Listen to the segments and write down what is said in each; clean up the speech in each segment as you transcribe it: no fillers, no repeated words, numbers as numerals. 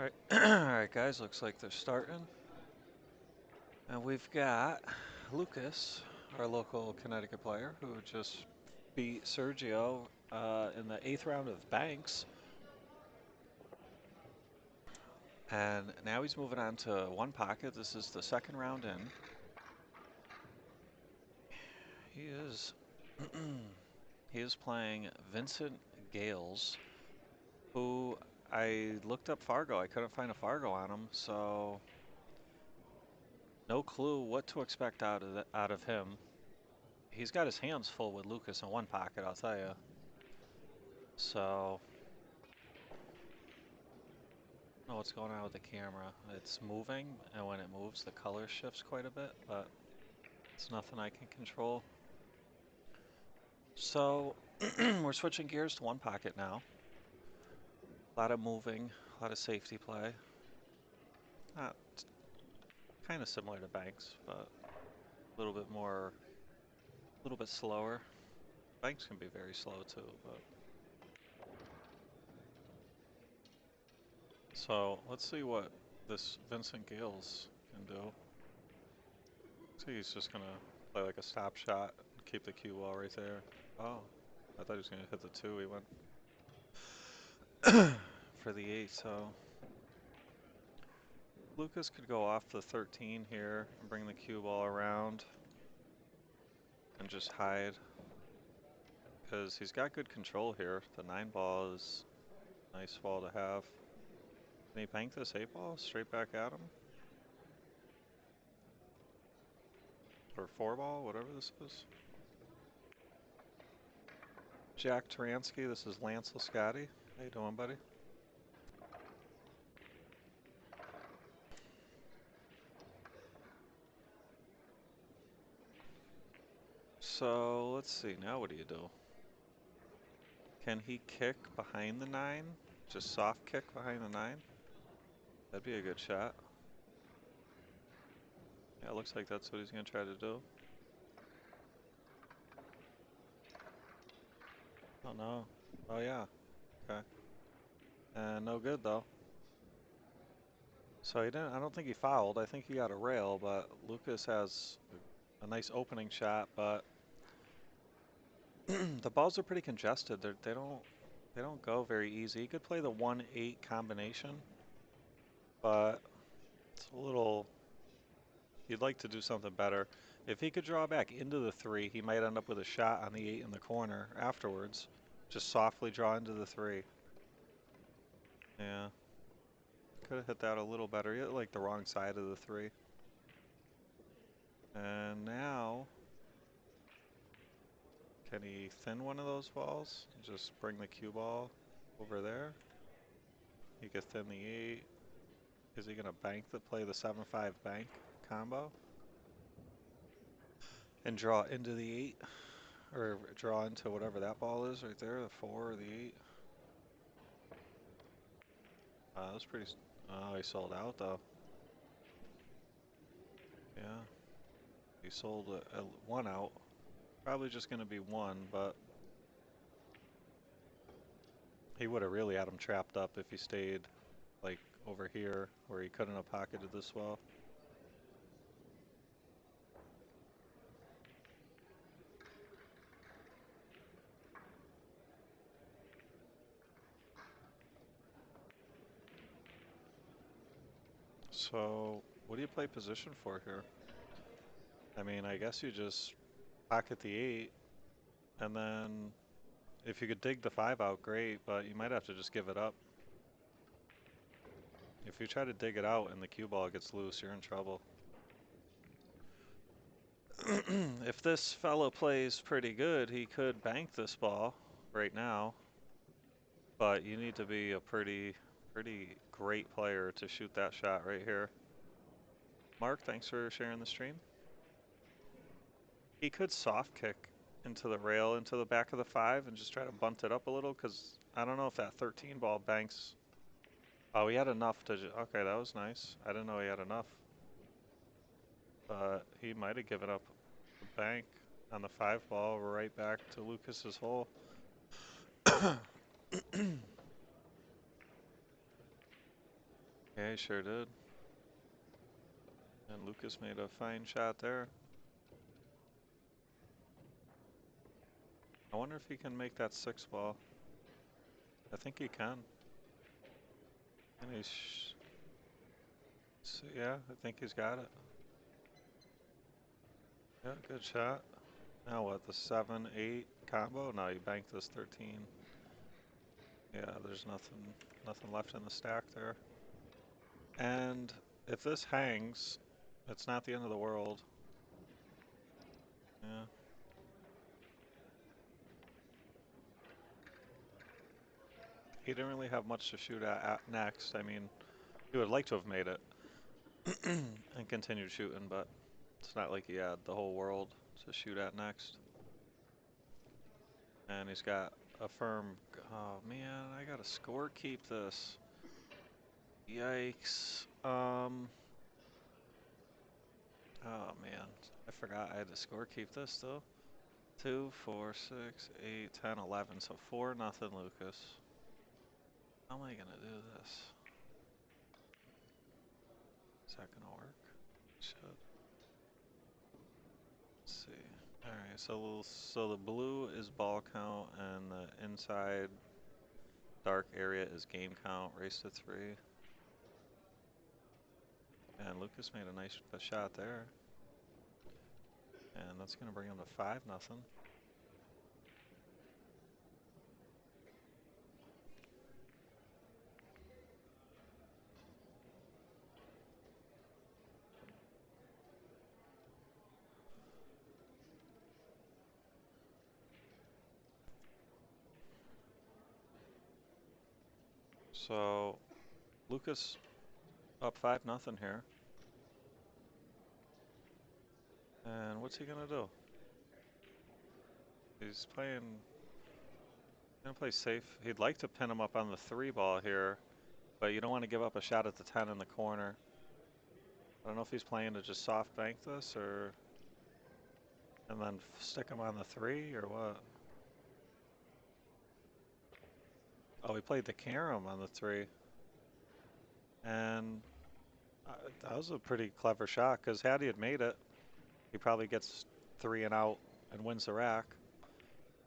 Alright, alright guys, looks like they're starting. And we've got Lucas, our local Connecticut player, who just beat Sergio in the 8th round of Banks. And now he's moving on to one pocket. This is the second round in. He is he is playing Vincent Gales, who I looked up Fargo. I couldn't find a Fargo on him, so no clue what to expect out of him. He's got his hands full with Lucas in one pocket, I'll tell you. So, I don't know what's going on with the camera. It's moving, and when it moves, the color shifts quite a bit, but it's nothing I can control. So, we're switching gears to one pocket now. A lot of moving, a lot of safety play. Not kind of similar to Banks, but a little bit more, a little bit slower. Banks can be very slow too, but. So, let's see what this Vincent Gales can do. So he's just gonna play like a stop shot, keep the cue ball right there. Oh, I thought he was gonna hit the 2. He went for the 8. So Lucas could go off the 13 here and bring the cue ball around and just hide because he's got good control here. The 9 ball is a nice ball to have. Can he bank this 8 ball straight back at him? Or 4 ball, whatever this is. Jack Taransky, this is Lance Lisciotti. How you doing, buddy? So let's see, now what do you do? Can he kick behind the 9? Just soft kick behind the 9? That'd be a good shot. Yeah, it looks like that's what he's going to try to do. Oh no. Oh yeah. Okay. And no good though. So he didn't, I don't think he fouled. I think he got a rail, but Lucas has a nice opening shot, but the balls are pretty congested. They don't go very easy. He could play the 1-8 combination, but it's a little. He'd like to do something better. If he could draw back into the 3, he might end up with a shot on the 8 in the corner afterwards. Just softly draw into the 3. Yeah. Could have hit that a little better. He hit like the wrong side of the 3. And now, can he thin one of those balls? Just bring the cue ball over there. He could thin the 8. Is he going to play the 7-5 bank combo? And draw into the 8? Or draw into whatever that ball is right there, the 4 or the 8. That was pretty. Oh, he sold out though. Yeah. He sold a 1 out. Probably just going to be 1, but he would have really had him trapped up if he stayed like over here where he couldn't have pocketed this well. So, what do you play position for here? I mean, I guess you just pocket the 8, and then if you could dig the 5 out, great, but you might have to just give it up. If you try to dig it out and the cue ball gets loose, you're in trouble. If this fellow plays pretty good, he could bank this ball right now, but you need to be a pretty great player to shoot that shot right here. Mark, thanks for sharing the stream. He could soft kick into the rail, into the back of the 5 and just try to bunt it up a little because I don't know if that 13 ball banks. Oh, he had enough to okay, that was nice. I didn't know he had enough. But he might have given up the bank on the 5 ball right back to Lucas's hole. Yeah, he sure did. And Lucas made a fine shot there. I wonder if he can make that 6 ball. I think he can. And so yeah, I think he's got it. Yeah, good shot. Now what, the 7-8 combo? No, you banked this 13. Yeah, there's nothing left in the stack there. And if this hangs, it's not the end of the world. Yeah. He didn't really have much to shoot at next. I mean, he would like to have made it and continued shooting, but it's not like he had the whole world to shoot at next. And he's got a firm. Oh man, I gotta score keep this. Yikes. Oh man, I forgot I had to score keep this though. 2, 4, 6, 8, 10, 11. So 4-0 Lucas. How am I gonna do this? Is that gonna work? Should. Let's see. All right, so the blue is ball count and the inside dark area is game count. Race to 3. And Lucas made a nice shot there. And that's gonna bring him to 5-0. So Lucas up 5-0 here. And what's he gonna do? He's gonna play safe. He'd like to pin him up on the 3 ball here, but you don't want to give up a shot at the 10 in the corner. I don't know if he's playing to just soft bank this and then stick him on the 3 or what. Oh, he played the carom on the 3. And that was a pretty clever shot because had he had made it, he probably gets 3 and out and wins the rack.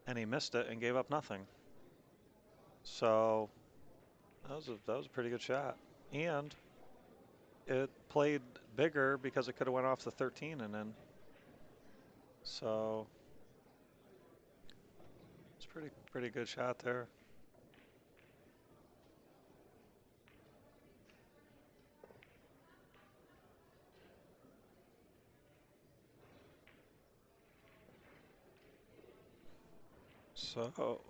And he missed it and gave up nothing. So that was a pretty good shot. And it played bigger because it could have went off the 13 and then. So it's pretty good shot there. So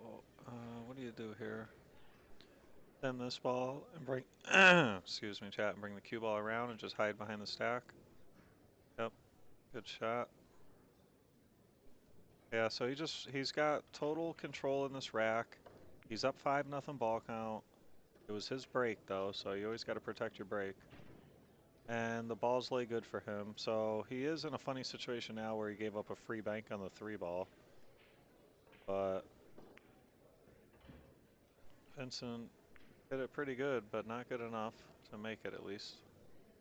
what do you do here? Send this ball and bring excuse me, chat, and bring the cue ball around and just hide behind the stack. Yep, good shot. Yeah, so he's got total control in this rack. He's up 5-0 ball count. It was his break though, so you always got to protect your break. And the balls lay good for him, so he is in a funny situation now where he gave up a free bank on the 3 ball. But Vincent hit it pretty good, but not good enough to make it at least.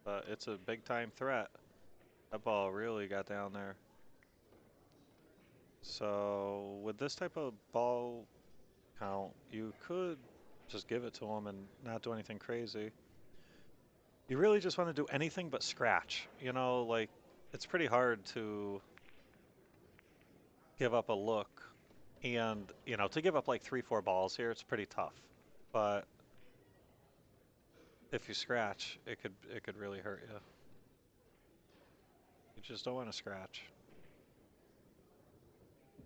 But it's a big time threat. That ball really got down there. So with this type of ball count, you could just give it to him and not do anything crazy. You really just want to do anything but scratch. You know, like it's pretty hard to give up a look and, you know, to give up like 3, 4 balls here, it's pretty tough. But if you scratch, it could really hurt you. You just don't want to scratch.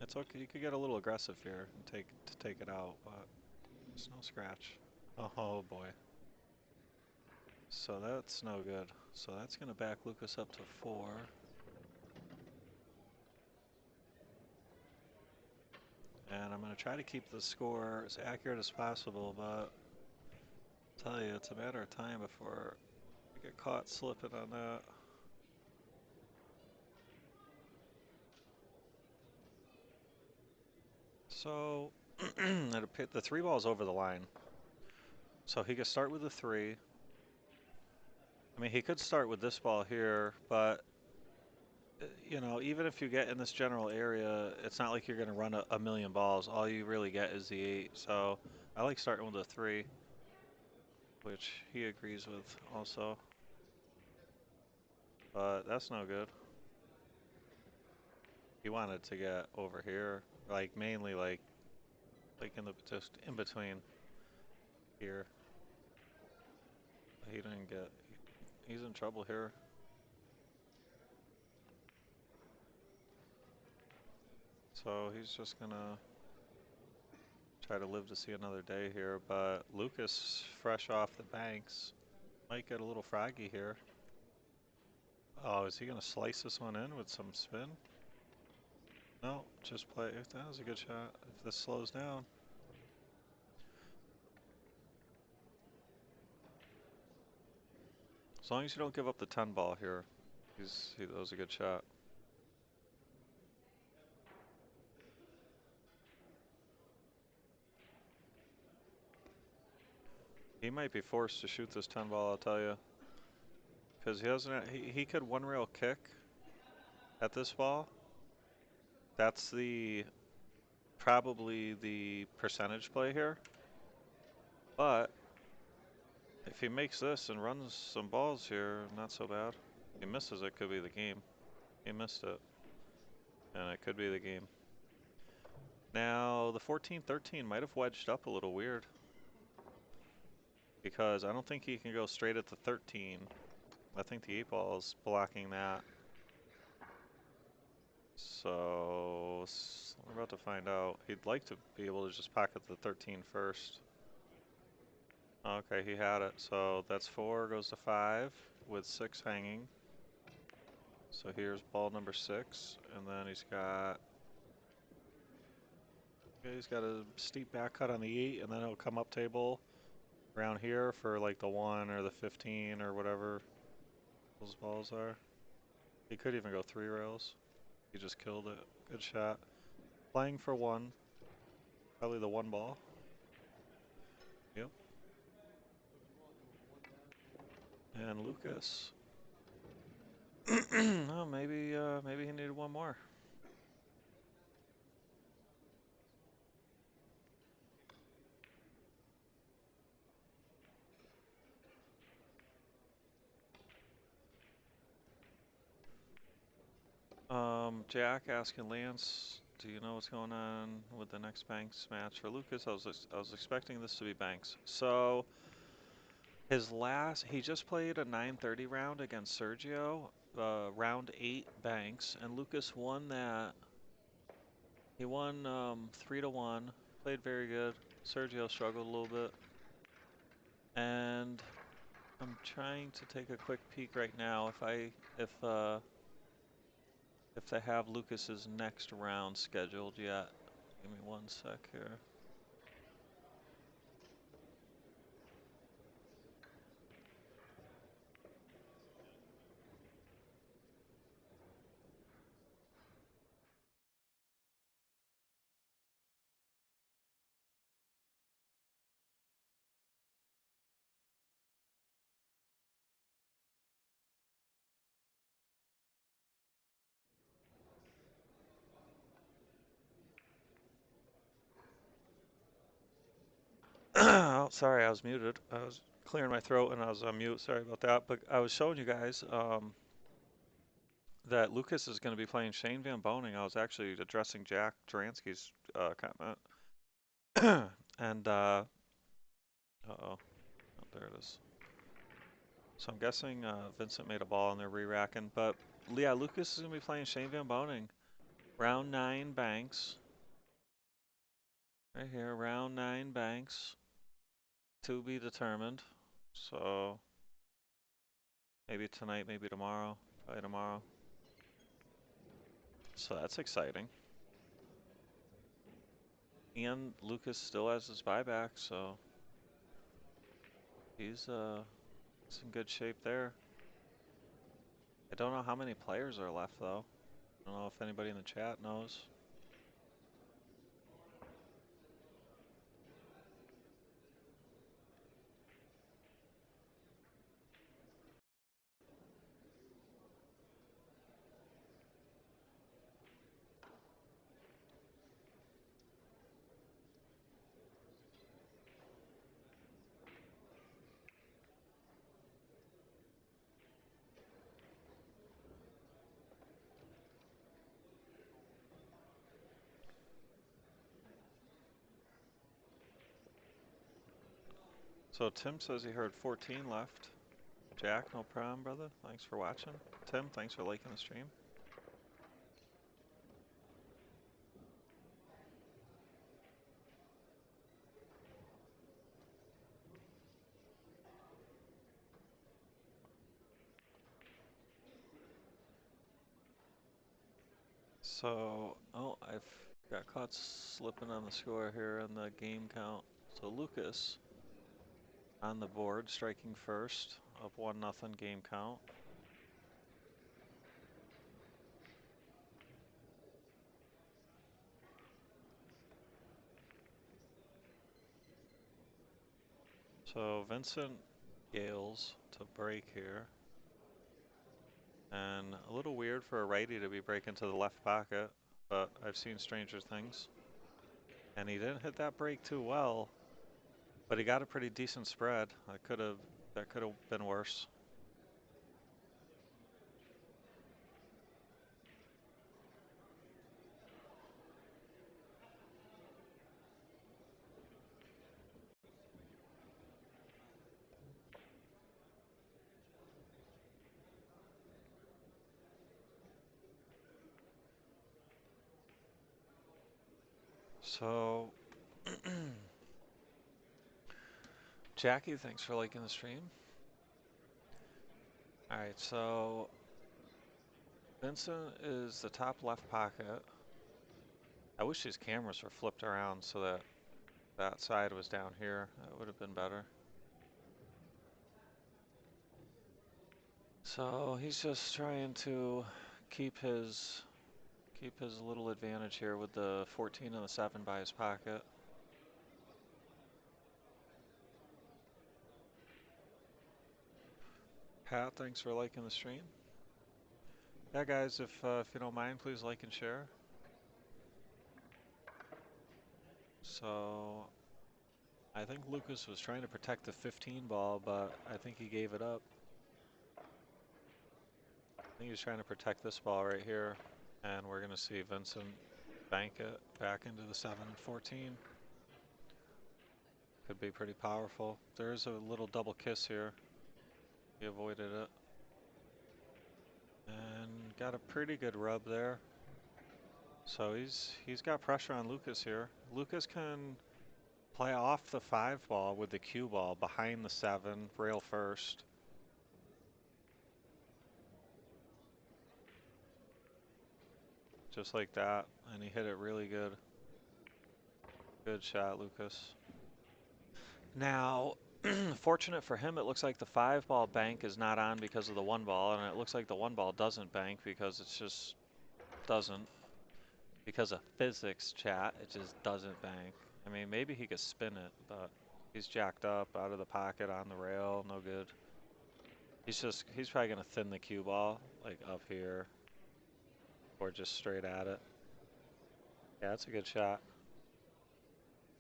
It's okay. You could get a little aggressive here and take it out, but there's no scratch. Oh boy. So that's no good. So that's going to back Lucas up to 4. And I'm going to try to keep the score as accurate as possible, but I'll tell you, it's a matter of time before I get caught slipping on that. So the 3 ball's over the line. So he can start with the 3. I mean, he could start with this ball here, but even if you get in this general area, it's not like you're going to run a million balls. All you really get is the 8. So I like starting with a 3, which he agrees with also. But that's no good. He wanted to get over here, like mainly like in the just in between here. He didn't get. He's in trouble here. So he's just gonna try to live to see another day here. But Lucas, fresh off the banks, might get a little froggy here. Oh, is he gonna slice this one in with some spin? No, just play. That was a good shot. If this slows down. As long as you don't give up the 10 ball here, that was a good shot. He might be forced to shoot this 10 ball, I'll tell you. Because he doesn't, he could one rail kick at this ball. That's probably the percentage play here. But if he makes this and runs some balls here, not so bad. If he misses it, could be the game. He missed it. And it could be the game. Now, the 14-13 might have wedged up a little weird. Because I don't think he can go straight at the 13. I think the 8 ball is blocking that. So, we're about to find out. He'd like to be able to just pocket the 13 first. Okay, he had it. So that's 4 goes to 5 with 6 hanging. So here's ball number 6, and then he's got a steep back cut on the 8, and then he'll come up table around here for like the 1 or the 15 or whatever those balls are. He could even go 3 rails. He just killed it. Good shot. Playing for 1. Probably the 1 ball. Yep. And Lucas. Oh, maybe he needed 1 more. Jack asking Lance, do you know what's going on with the next Banks match for Lucas? I was expecting this to be Banks. So he just played a 9:30 round against Sergio, round 8 Banks, and Lucas won that. He won 3-1. Played very good. Sergio struggled a little bit, and I'm trying to take a quick peek right now if they have Lucas's next round scheduled yet. Give me 1 sec here. Oh, sorry, I was muted. I was clearing my throat and I was on mute. Sorry about that. But I was showing you guys that Lucas is going to be playing Shane Van Boning. I was actually addressing Jack Taransky's comment. And, uh-oh. Oh, there it is. So I'm guessing Vincent made a ball and they're re-racking. But, yeah, Lucas is going to be playing Shane Van Boning. Round 9 Banks. Right here, round 9 Banks. To be determined. So maybe tonight, maybe tomorrow. Probably tomorrow. So that's exciting. And Lucas still has his buyback, so he's in good shape there. I don't know how many players are left though. I don't know if anybody in the chat knows. So Tim says he heard 14 left. Jack, no problem, brother. Thanks for watching. Tim, thanks for liking the stream. So, oh, I've got caught slipping on the score here on the game count. So Lucas on the board, striking first, up 1-0 game count. So Vincent Gales to break here. And a little weird for a righty to be breaking to the left pocket, but I've seen stranger things. And he didn't hit that break too well, but he got a pretty decent spread. That could have been worse. So Jackie, thanks for liking the stream. All right, so Vincent is the top left pocket. I wish these cameras were flipped around so that that side was down here. That would have been better. So he's just trying to keep his little advantage here with the 14 and the 7 by his pocket. Pat, thanks for liking the stream. Yeah, guys, if you don't mind, please like and share. So I think Lucas was trying to protect the 15 ball, but I think he gave it up. I think he's trying to protect this ball right here, and we're going to see Vincent bank it back into the 7-14. Could be pretty powerful. There's a little double kiss here. He avoided it. And got a pretty good rub there. So he's got pressure on Lucas here. Lucas can play off the 5 ball with the cue ball behind the 7, rail first. Just like that, and he hit it really good. Good shot, Lucas. Now, fortunate for him, it looks like the 5 ball bank is not on because of the 1 ball, and it looks like the 1 ball doesn't bank because it's just doesn't. Because of physics, chat, it just doesn't bank. I mean, maybe he could spin it, but he's jacked up out of the pocket on the rail, no good. He's probably gonna thin the cue ball, like up here, or just straight at it. Yeah, that's a good shot.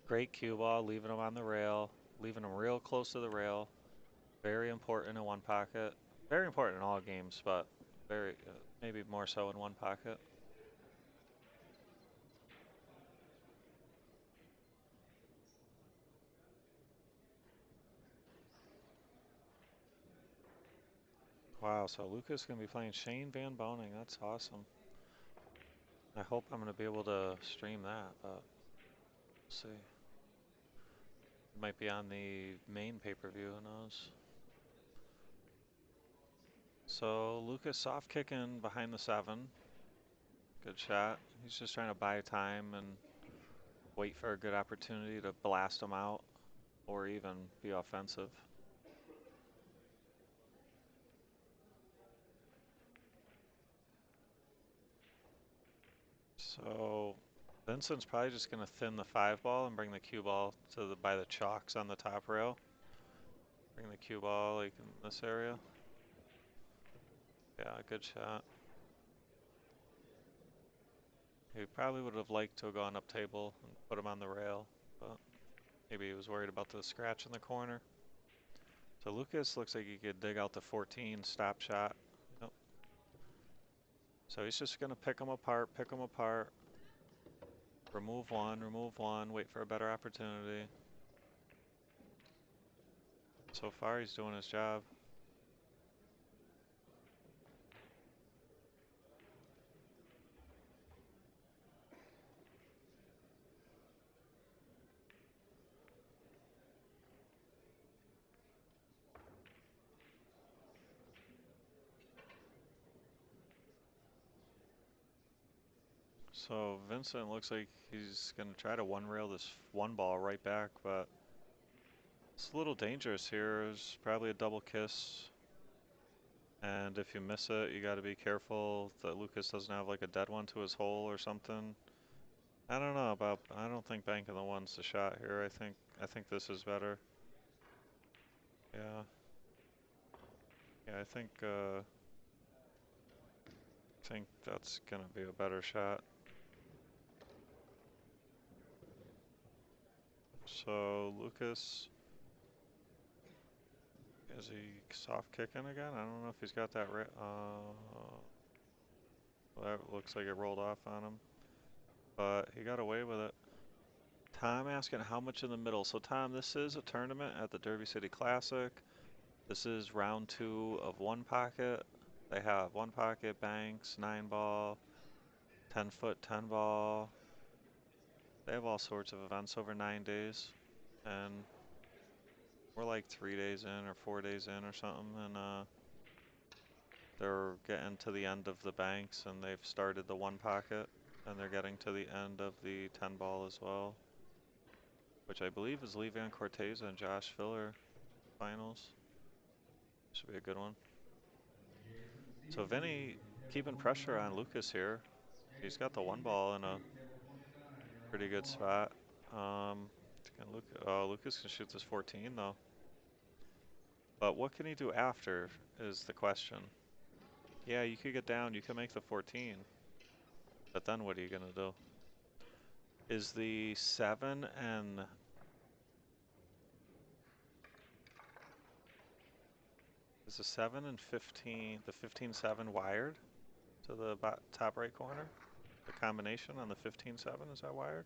Great cue ball, leaving him on the rail, leaving him real close to the rail. Very important in 1 pocket. Very important in all games, but very maybe more so in 1 pocket. Wow, so Lucas is going to be playing Shane Van Boning. That's awesome. I hope I'm going to be able to stream that, but we'll see. It might be on the main pay-per-view, who knows. So Lucas soft kicking behind the 7. Good shot. He's just trying to buy time and wait for a good opportunity to blast him out or even be offensive. So Vincent's probably just going to thin the 5 ball and bring the cue ball to by the chalks on the top rail. Bring the cue ball like in this area. Yeah, good shot. He probably would have liked to have gone up table and put him on the rail, but maybe he was worried about the scratch in the corner. So Lucas looks like he could dig out the 14 stop shot. Yep. So he's just going to pick them apart, remove one, wait for a better opportunity. So far, he's doing his job. So Vincent looks like he's going to try to one rail this one ball right back, but it's a little dangerous here. There's probably a double kiss. And if you miss it, you got to be careful that Lucas doesn't have like a dead one to his hole or something. I don't know about, I don't think banking the one's the shot here. I think this is better. Yeah. Yeah, I think that's gonna be a better shot. So Lucas, is he soft kicking again? I don't know if he's got that right. Well, that looks like it rolled off on him, but he got away with it. Tom asking how much in the middle. So Tom, this is a tournament at the Derby City Classic. This is round 2 of one pocket. They have one pocket, banks, 9 ball, 10-foot, 10 ball. They have all sorts of events over 9 days, and we're like 3 days in or 4 days in or something, and they're getting to the end of the banks, and they've started the one pocket, and they're getting to the end of the 10 ball as well, which I believe is Lee Van Corteza and Josh Filler finals. Should be a good one. So Vinny keeping pressure on Lucas here. He's got the one ball in a pretty good spot. Lucas can shoot this 14 though. But what can he do after is the question. Yeah, you could get down, you can make the 14. But then what are you gonna do? Is the 7 and is the 7 and 15, the 15-7 wired to the top right corner? The combination on the 15-7, is that wired?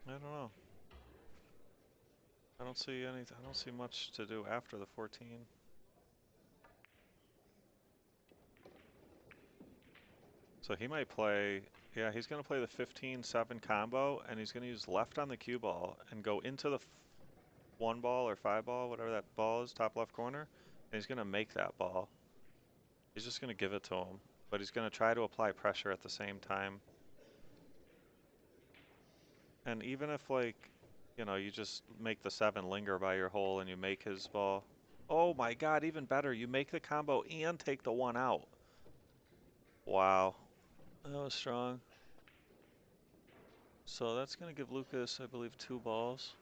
I don't know. I don't see anything. I don't see much to do after the 14. So he might play, yeah, he's going to play the 15-7 combo, and he's going to use left on the cue ball and go into the 1 ball or 5 ball, whatever that ball is, top left corner, and he's going to make that ball. He's just going to give it to him, but he's going to try to apply pressure at the same time. And even if, like, you know, you just make the 7 linger by your hole and you make his ball. Oh my God, even better, you make the combo and take the 1 out. Wow, that was strong. So that's going to give Lucas, I believe, 2 balls.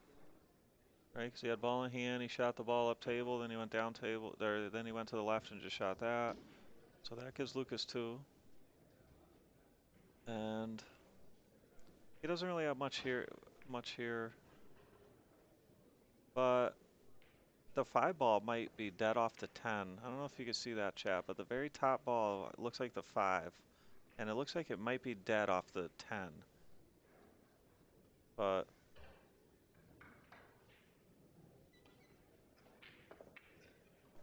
Right, because he had ball in hand, he shot the ball up table, then he went down table, there, then he went to the left and just shot that. So that gives Lucas 2. And he doesn't really have much here, but the 5 ball might be dead off the 10. I don't know if you can see that, chat, but the very top ball looks like the 5, and it looks like it might be dead off the 10. But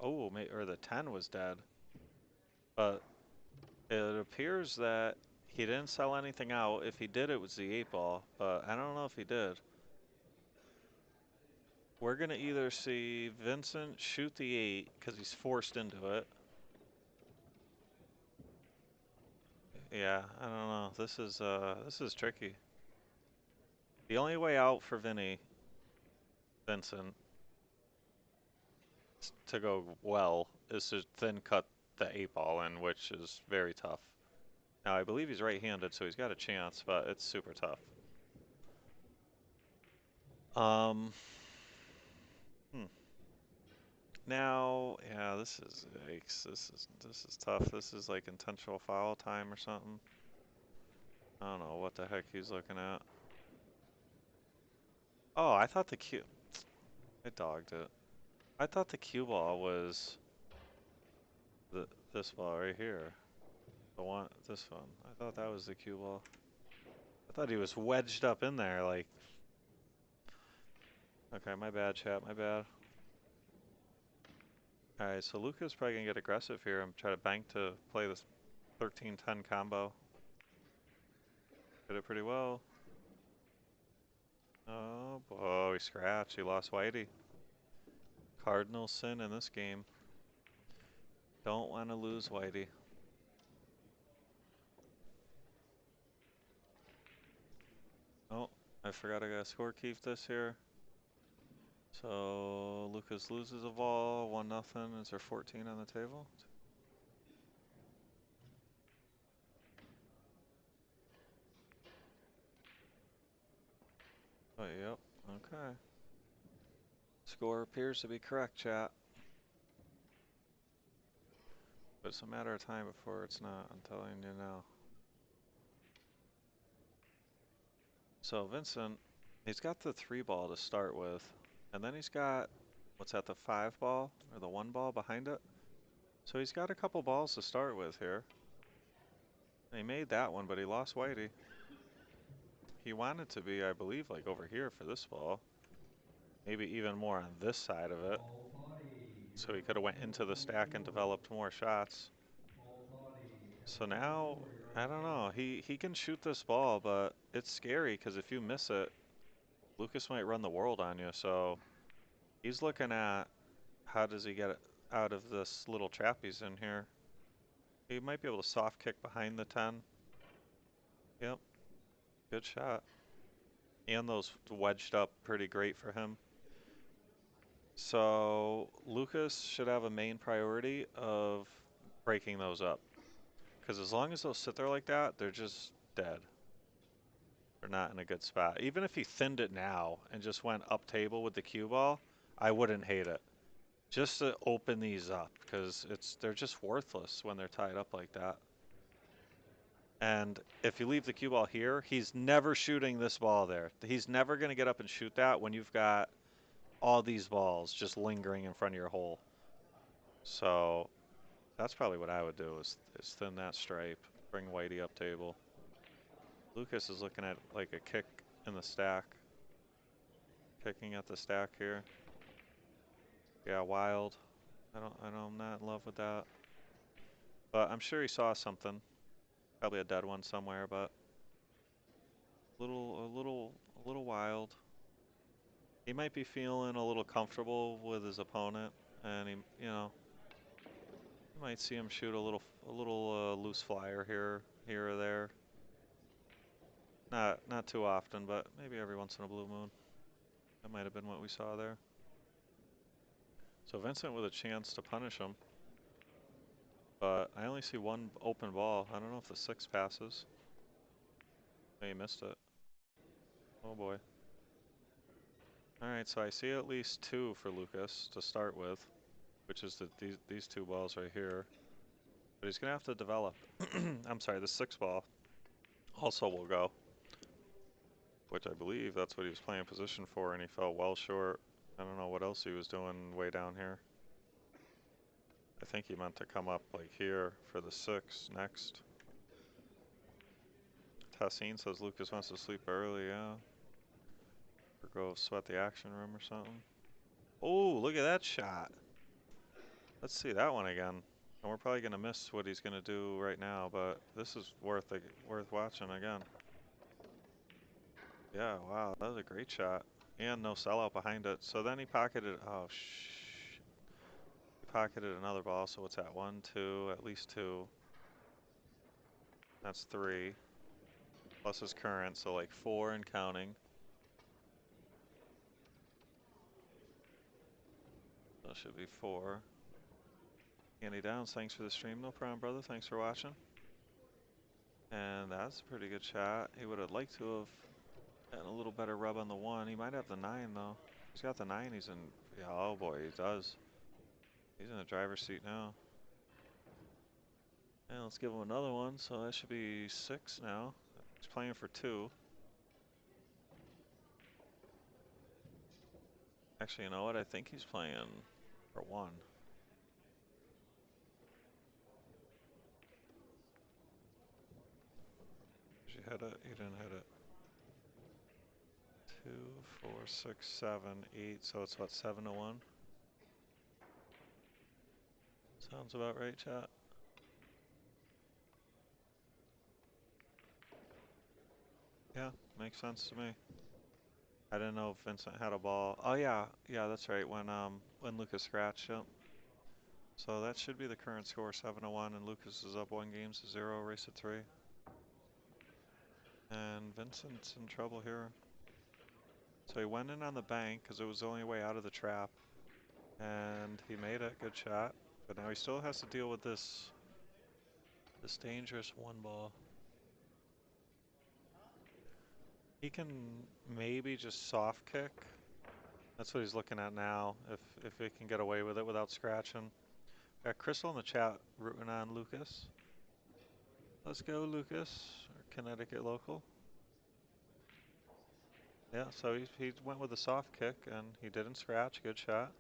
oh, or the 10 was dead. But it appears that he didn't sell anything out. If he did, it was the 8 ball, but I don't know if he did. We're going to either see Vincent shoot the 8 because he's forced into it. Yeah, I don't know. This is tricky. The only way out for Vincent, to go well is to then cut the 8 ball in, which is very tough. Now, I believe he's right-handed, so he's got a chance, but it's super tough. Um, Now, yeah, this is yikes. This is tough. This is like intentional foul time or something. I don't know what the heck he's looking at. Oh, I thought the cue. I dogged it. I thought the cue ball was this ball right here. This one. I thought that was the cue ball. I thought he was wedged up in there, like Okay, my bad, chat, my bad. Alright, so Luca's probably gonna get aggressive here and try to bank to play this 13-10 combo. Did it pretty well. Oh, he scratched. He lost Whitey. Cardinal sin in this game. Don't want to lose Whitey. Oh, I forgot I gotta score keep this here. So Lucas loses a ball, 1-0. Is there 14 on the table? Oh, yep. Okay. Score appears to be correct, chat. But it's a matter of time before it's not, I'm telling you now. So Vincent, he's got the 3 ball to start with. And then he's got, what's that, the 5 ball? Or the 1 ball behind it? So he's got a couple balls to start with here. He made that one, but he lost Whitey. He wanted to be, I believe, like over here for this ball. Maybe even more on this side of it. So he could have went into the stack and developed more shots. So now, I don't know. He can shoot this ball, but it's scary because if you miss it, Lucas might run the world on you. So he's looking at how does he get it out of this little trap he's in here. He might be able to soft kick behind the 10. Yep, good shot. And those wedged up pretty great for him. So Lucas should have a main priority of breaking those up. Because as long as those sit there like that, they're just dead. They're not in a good spot. Even if he thinned it now and just went up table with the cue ball, I wouldn't hate it. Just to open these up, because they're just worthless when they're tied up like that. And if you leave the cue ball here, he's never shooting this ball there. He's never going to get up and shoot that when you've got all these balls just lingering in front of your hole. So that's probably what I would do is thin that stripe, bring Whitey up table. Lucas is looking at like a kick in the stack. Kicking at the stack here. Yeah, wild. I'm not in love with that. But I'm sure he saw something. Probably a dead one somewhere, but a little wild. He might be feeling a little comfortable with his opponent, and you might see him shoot a little loose flyer here or there. Not too often, but maybe every once in a blue moon. That might have been what we saw there. So Vincent with a chance to punish him, but I only see one open ball. I don't know if the 6 passes. Oh, he missed it. Oh boy. All right, so I see at least 2 for Lucas to start with, which is these 2 balls right here. But he's gonna have to develop. I'm sorry, the 6 ball also will go, which I believe that's what he was playing position for, and he fell well short. I don't know what else he was doing way down here. I think he meant to come up like here for the 6 next. Tassine says Lucas wants to sleep early, yeah. Or go sweat the action room or something. Oh, look at that shot. Let's see that one again. And we're probably gonna miss what he's gonna do right now, but this is worth watching again. Yeah, wow, that was a great shot. And no sellout behind it. So then he pocketed, oh shh. He pocketed another ball, so what's that? 1, 2, at least 2. That's 3. Plus his current, so like 4 and counting. That should be 4. Andy Downs, thanks for the stream. No problem, brother. Thanks for watching. And that's a pretty good shot. He would have liked to have gotten a little better rub on the 1. He might have the 9, though. He's got the 9. He's in, yeah, oh boy, he does. He's in the driver's seat now. And let's give him another one. So that should be 6 now. He's playing for 2. Actually, you know what? I think he's playing for 1. Did you hit it? You didn't hit it. 2, 4, 6, 7, 8. So it's what, 7-1? Sounds about right, chat. Yeah, makes sense to me. I didn't know if Vincent had a ball. Oh yeah, yeah, that's right. When Lucas scratched, yep. So that should be the current score, 7-1, and Lucas is up 1 game to 0, race at 3. And Vincent's in trouble here. So he went in on the bank because it was the only way out of the trap. And he made it, good shot. But now he still has to deal with this dangerous 1 ball. He can maybe just soft kick. That's what he's looking at now, if he can get away with it without scratching. Got Crystal in the chat rooting on Lucas. Let's go, Lucas, our Connecticut local. Yeah, so he went with a soft kick and he didn't scratch. Good shot.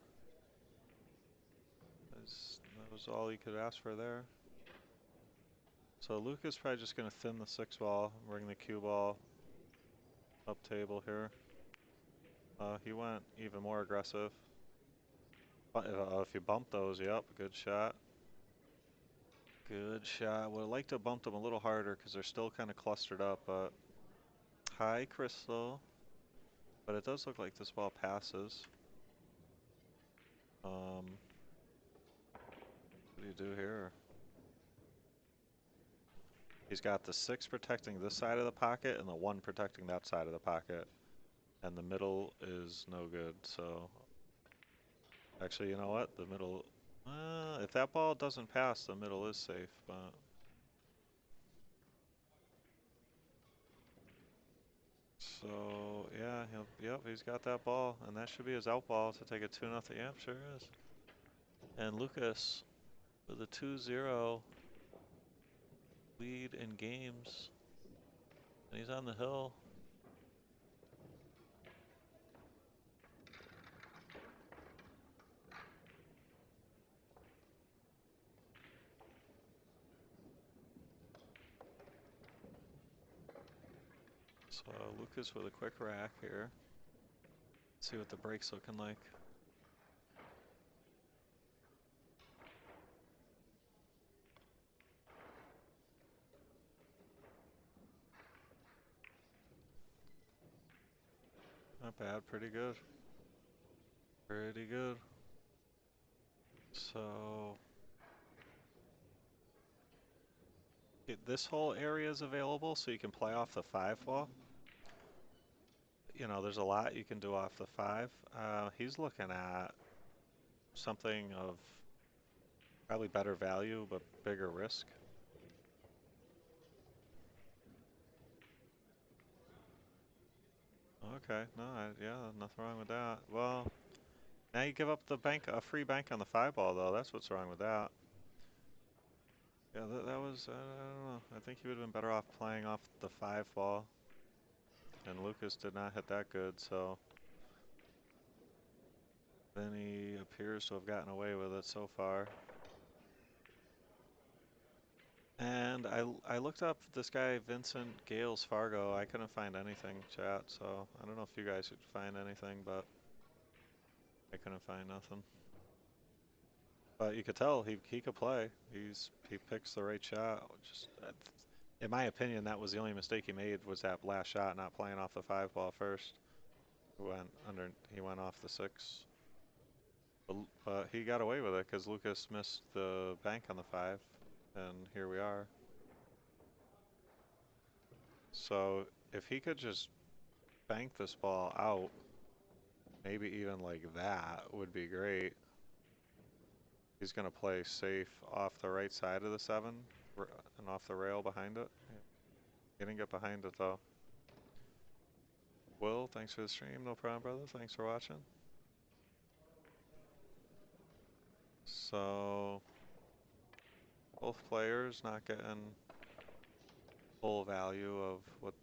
That was all he could ask for there. So Lucas probably just going to thin the 6 ball, bring the cue ball up table here. He went even more aggressive. If you bump those, yep, good shot. Good shot. Would have liked to have bumped them a little harder because they're still kind of clustered up, but hi, Crystal. But it does look like this ball passes. What do you do here? He's got the 6 protecting this side of the pocket and the 1 protecting that side of the pocket. And the middle is no good, so... Actually, you know what? The middle... if that ball doesn't pass, the middle is safe, but... So, yeah, yep, he's got that ball, and that should be his out ball to take a 2-0. Yep, sure is. And Lucas with a 2-0 lead in games, and he's on the hill. So Lucas with a quick rack here. Let's see what the break's looking like. Not bad, pretty good. Pretty good. So this whole area is available, so you can play off the 5 ball. You know, there's a lot you can do off the 5. He's looking at something of probably better value, but bigger risk. Okay, no, yeah, nothing wrong with that. Well, now you give up the bank, a free bank on the 5 ball, though. That's what's wrong with that. Yeah, that was, I don't know. I think he would have been better off playing off the 5 ball. And Lucas did not hit that good, so. Then he appears to have gotten away with it so far. And I looked up this guy, Vincent Gales Fargo. I couldn't find anything, chat, so I don't know if you guys could find anything, but I couldn't find nothing. But you could tell he could play. He picks the right shot. Just in my opinion, that was the only mistake he made, was that last shot, not playing off the 5 ball first. He went off the 6. But he got away with it because Lucas missed the bank on the 5, and here we are. So if he could just bank this ball out, maybe even like that would be great. He's going to play safe off the right side of the 7 and off the rail behind it. Yeah. He didn't get behind it though. Will, thanks for the stream. No problem, brother. Thanks for watching. So both players not getting full value of what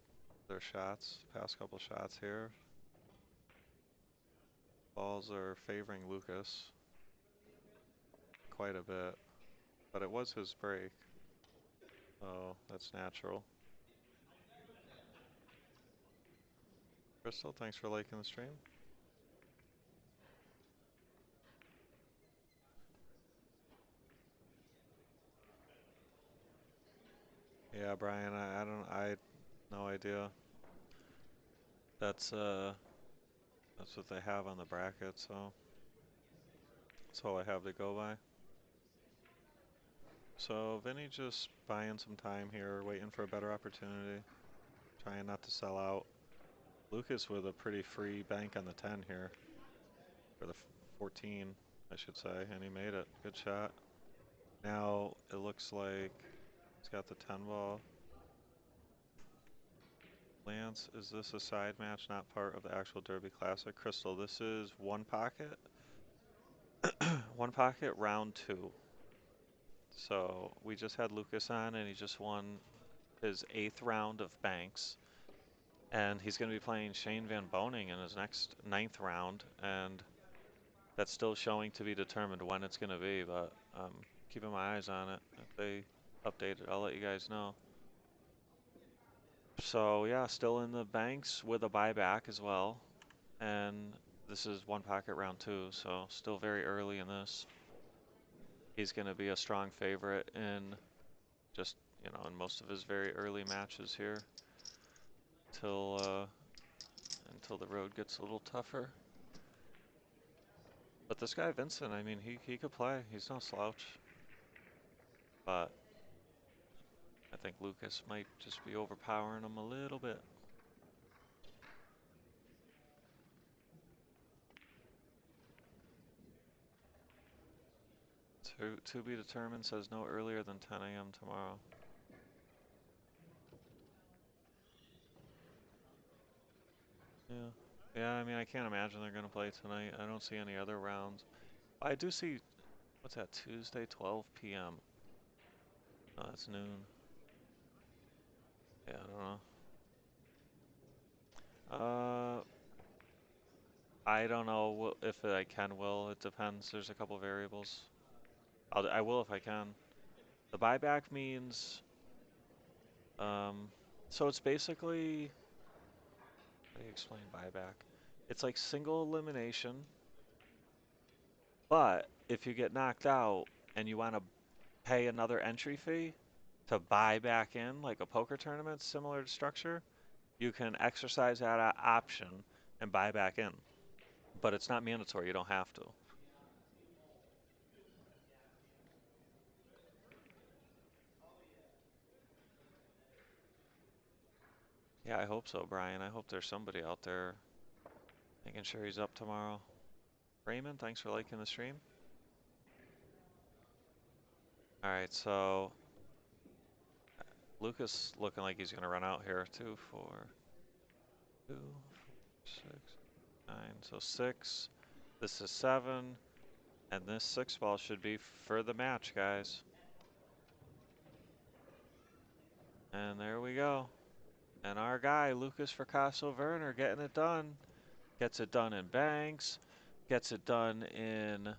their shots, past couple shots here. Balls are favoring Lucas quite a bit, but it was his break, so that's natural. Crystal, thanks for liking the stream. Yeah, Brian, I no idea. That's what they have on the bracket, so that's all I have to go by. So Vinny just buying some time here, waiting for a better opportunity, trying not to sell out. Lucas with a pretty free bank on the 10 here, or the 14, I should say, and he made it. Good shot. Now it looks like he's got the 10 ball. Lance, is this a side match, not part of the actual Derby Classic? Crystal, this is one pocket. One pocket, round 2. So we just had Lucas on, and he just won his 8th round of banks. And he's going to be playing Shane Van Boning in his next 9th round, and that's still showing to be determined when it's going to be, but keeping my eyes on it. If they update it, I'll let you guys know. So yeah, still in the banks with a buyback as well. And this is one pocket round 2, so still very early in this. He's going to be a strong favorite in just, in most of his very early matches here until the road gets a little tougher. But this guy Vincent, I mean, he could play. He's no slouch. But I think Lucas might just be overpowering him a little bit. To be determined says no earlier than 10 a.m. tomorrow. Yeah. Yeah, I mean, I can't imagine they're going to play tonight. I don't see any other rounds. I do see, what's that, Tuesday, 12 p.m. Oh, that's noon. Yeah, I don't know. I don't know if I can, will. It depends. There's a couple variables. I will if I can. The buyback means, so it's basically, how do you explain buyback? It's like single elimination, but if you get knocked out and you want to pay another entry fee to buy back in, like a poker tournament, similar structure, you can exercise that option and buy back in. But it's not mandatory. You don't have to. Yeah, I hope so, Brian. I hope there's somebody out there making sure he's up tomorrow. Raymond, thanks for liking the stream. All right, so Lucas looking like he's going to run out here. 2, 4, 2, 6, 9. So 6. This is 7. And this 6 ball should be for the match, guys. And there we go. And our guy, Lucas Fracasso Werner, getting it done. Gets it done in banks. Gets it done in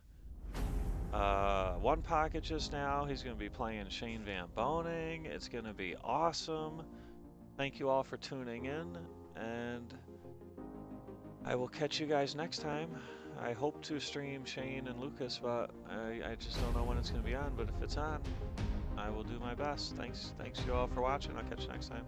one pocket just now. He's going to be playing Shane Van Boning. It's going to be awesome. Thank you all for tuning in, and I will catch you guys next time. I hope to stream Shane and Lucas, but I just don't know when it's going to be on. But if it's on, I will do my best. Thanks you all for watching. I'll catch you next time.